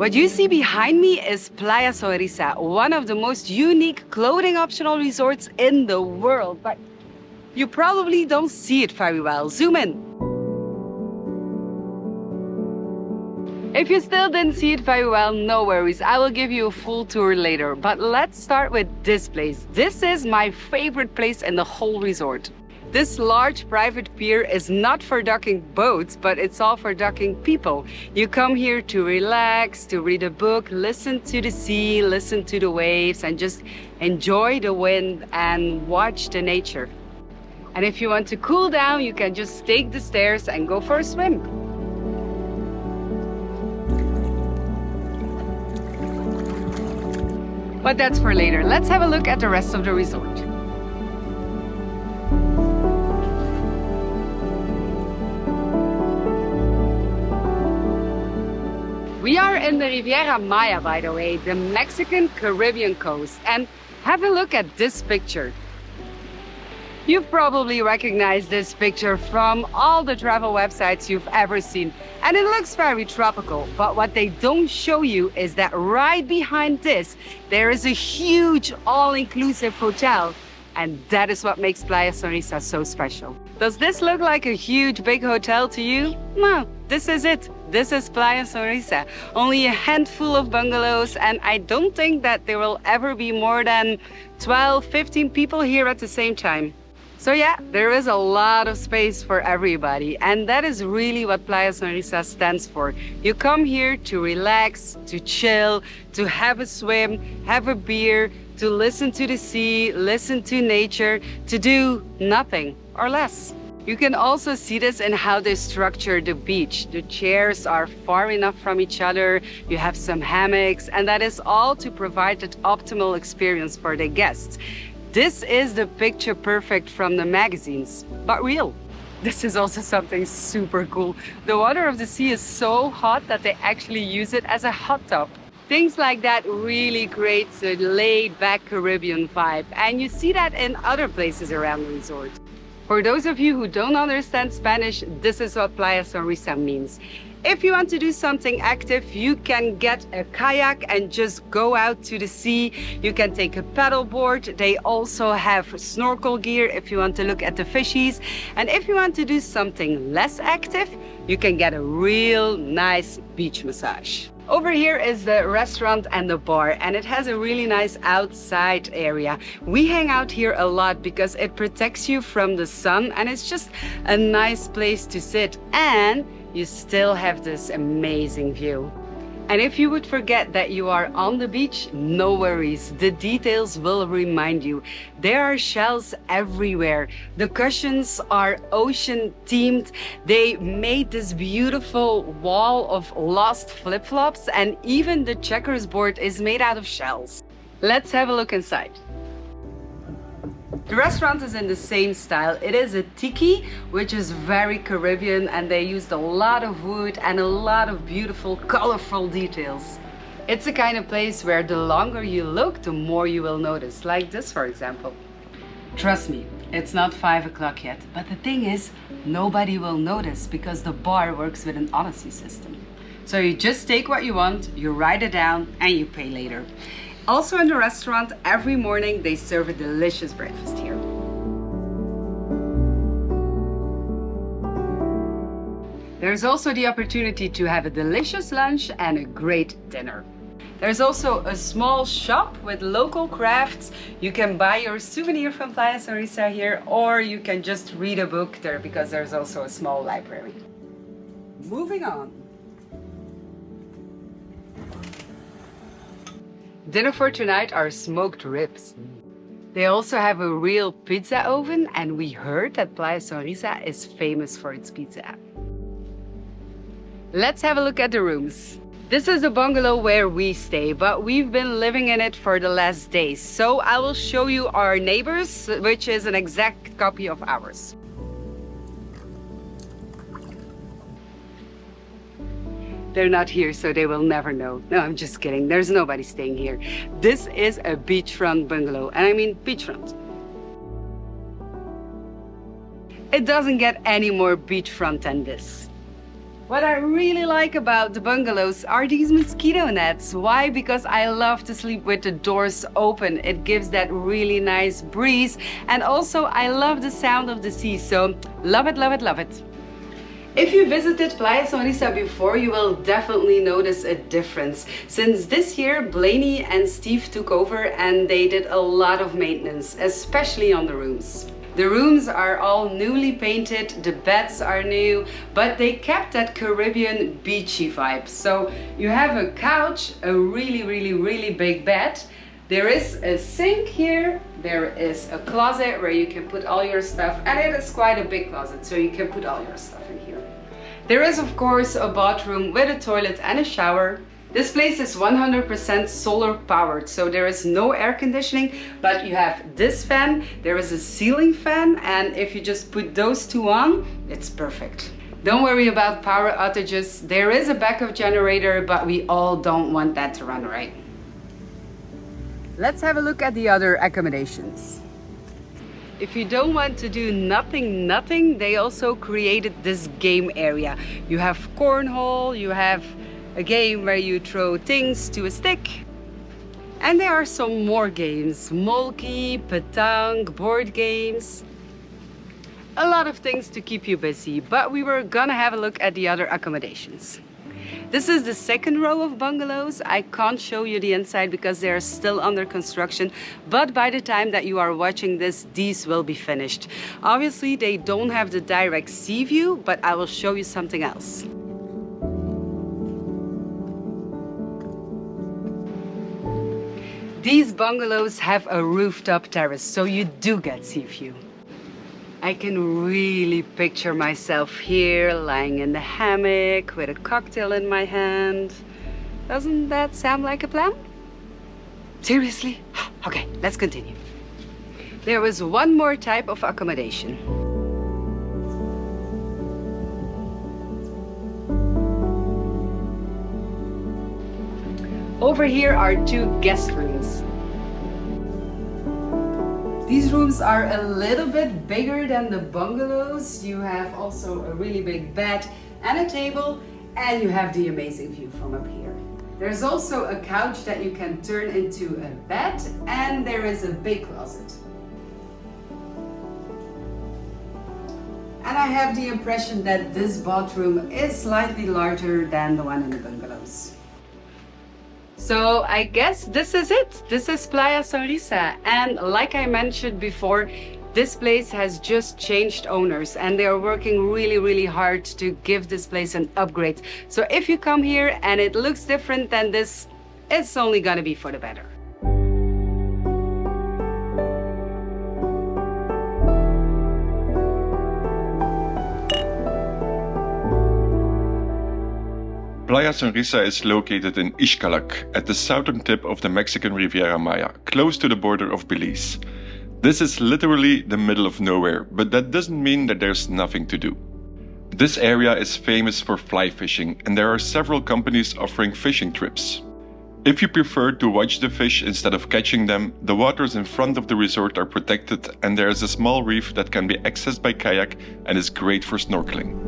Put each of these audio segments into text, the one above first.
What you see behind me is Playa Sonrisa, one of the most unique clothing optional resorts in the world. But you probably don't see it very well. Zoom in. If you still didn't see it very well, no worries. I will give you a full tour later. But let's start with this place. This is my favorite place in the whole resort. This large private pier is not for docking boats, but it's all for docking people. You come here to relax, to read a book, listen to the sea, listen to the waves, and just enjoy the wind and watch the nature. And if you want to cool down, you can just take the stairs and go for a swim. But that's for later. Let's have a look at the rest of the resort. We are in the Riviera Maya, by the way, the Mexican Caribbean coast. And have a look at this picture. You've probably recognized this picture from all the travel websites you've ever seen. And it looks very tropical, but what they don't show you is that right behind this, there is a huge all-inclusive hotel. And that is what makes Playa Sonrisa so special. Does this look like a huge big hotel to you? No, this is it. This is Playa Sonrisa. Only a handful of bungalows, and I don't think that there will ever be more than 12, 15 people here at the same time. So yeah, there is a lot of space for everybody, and that is really what Playa Sonrisa stands for. You come here to relax, to chill, to have a swim, have a beer, to listen to the sea, listen to nature, to do nothing or less. You can also see this in how they structure the beach. The chairs are far enough from each other, you have some hammocks, and that is all to provide that optimal experience for the guests. This is the picture perfect from the magazines, but real. This is also something super cool. The water of the sea is so hot that they actually use it as a hot tub. Things like that really create a laid-back Caribbean vibe, and you see that in other places around the resort. For those of you who don't understand Spanish, this is what Playa Sonrisa means. If you want to do something active, you can get a kayak and just go out to the sea. You can take a paddleboard. They also have snorkel gear if you want to look at the fishies. And if you want to do something less active, you can get a real nice beach massage. Over here is the restaurant and the bar, and it has a really nice outside area. We hang out here a lot because it protects you from the sun, and it's just a nice place to sit, and you still have this amazing view. And if you would forget that you are on the beach, no worries. The details will remind you. There are shells everywhere. The cushions are ocean themed. They made this beautiful wall of lost flip-flops, and even the checkers board is made out of shells. Let's have a look inside. The restaurant is in the same style. It is a tiki, which is very Caribbean, and they used a lot of wood and a lot of beautiful, colorful details. It's the kind of place where the longer you look, the more you will notice, like this, for example. Trust me, it's not 5 o'clock yet, but the thing is, nobody will notice because the bar works with an Odyssey system. So you just take what you want, you write it down, and you pay later. Also in the restaurant, every morning they serve a delicious breakfast here. There's also the opportunity to have a delicious lunch and a great dinner. There's also a small shop with local crafts. You can buy your souvenir from Playa Sonrisa here, or you can just read a book there because there's also a small library. Moving on. Dinner for tonight are smoked ribs. They also have a real pizza oven, and we heard that Playa Sonrisa is famous for its pizza. Let's have a look at the rooms. This is the bungalow where we stay, but we've been living in it for the last days. So I will show you our neighbors, which is an exact copy of ours. They're not here, so they will never know. No, I'm just kidding. There's nobody staying here. This is a beachfront bungalow, and I mean beachfront. It doesn't get any more beachfront than this. What I really like about the bungalows are these mosquito nets. Why? Because I love to sleep with the doors open. It gives that really nice breeze. And also I love the sound of the sea. So love it, love it, love it. If you visited Playa Sonrisa before, you will definitely notice a difference. Since this year, Blaney and Steve took over and they did a lot of maintenance, especially on the rooms. The rooms are all newly painted, the beds are new, but they kept that Caribbean beachy vibe. So you have a couch, a really big bed. There is a sink here, there is a closet where you can put all your stuff, and it is quite a big closet, so you can put all your stuff in here. There is of course a bathroom with a toilet and a shower. This place is 100% solar powered, so there is no air conditioning, but you have this fan, there is a ceiling fan, and if you just put those two on, it's perfect. Don't worry about power outages. There is a backup generator, but we all don't want that to run, right? Let's have a look at the other accommodations. If you don't want to do nothing, they also created this game area. You have cornhole, you have a game where you throw things to a stick. And there are some more games, molki, petanque, board games. A lot of things to keep you busy, but we were gonna have a look at the other accommodations. This is the second row of bungalows. I can't show you the inside because they are still under construction, but by the time that you are watching this, these will be finished. Obviously, they don't have the direct sea view, but I will show you something else. These bungalows have a rooftop terrace, so you do get sea view. I can really picture myself here, lying in the hammock with a cocktail in my hand. Doesn't that sound like a plan? Seriously? Okay, let's continue. There was one more type of accommodation. Over here are two guest rooms. These rooms are a little bit bigger than the bungalows. You have also a really big bed and a table, and you have the amazing view from up here. There's also a couch that you can turn into a bed, and there is a big closet. And I have the impression that this bathroom is slightly larger than the one in the bungalows. So I guess this is it. This is Playa Sonrisa. And like I mentioned before, this place has just changed owners and they are working really hard to give this place an upgrade. So if you come here and it looks different than this, it's only gonna be for the better. Playa Sonrisa is located in Xcalac, at the southern tip of the Mexican Riviera Maya, close to the border of Belize. This is literally the middle of nowhere, but that doesn't mean that there's nothing to do. This area is famous for fly fishing, and there are several companies offering fishing trips. If you prefer to watch the fish instead of catching them, the waters in front of the resort are protected, and there is a small reef that can be accessed by kayak and is great for snorkeling.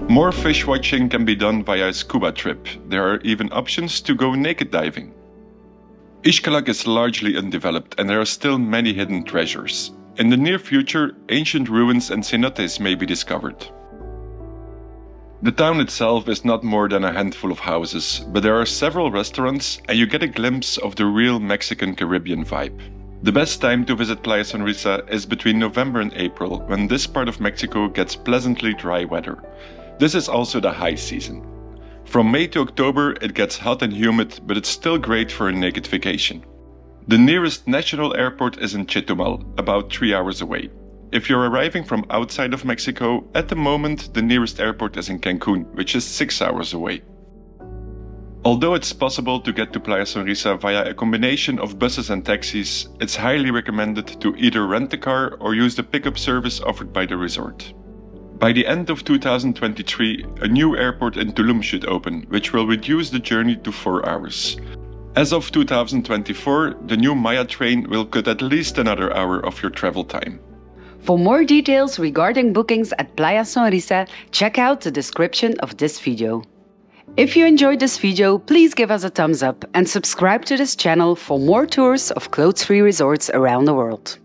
More fish watching can be done via a scuba trip. There are even options to go naked diving. Xcalac is largely undeveloped and there are still many hidden treasures. In the near future, ancient ruins and cenotes may be discovered. The town itself is not more than a handful of houses, but there are several restaurants and you get a glimpse of the real Mexican Caribbean vibe. The best time to visit Playa Sonrisa is between November and April, when this part of Mexico gets pleasantly dry weather. This is also the high season. From May to October it gets hot and humid, but it's still great for a naked vacation. The nearest national airport is in Chetumal, about 3 hours away. If you're arriving from outside of Mexico, at the moment the nearest airport is in Cancun, which is 6 hours away. Although it's possible to get to Playa Sonrisa via a combination of buses and taxis, it's highly recommended to either rent a car or use the pickup service offered by the resort. By the end of 2023, a new airport in Tulum should open, which will reduce the journey to 4 hours. As of 2024, the new Maya train will cut at least another hour of your travel time. For more details regarding bookings at Playa Sonrisa, check out the description of this video. If you enjoyed this video, please give us a thumbs up and subscribe to this channel for more tours of clothes-free resorts around the world.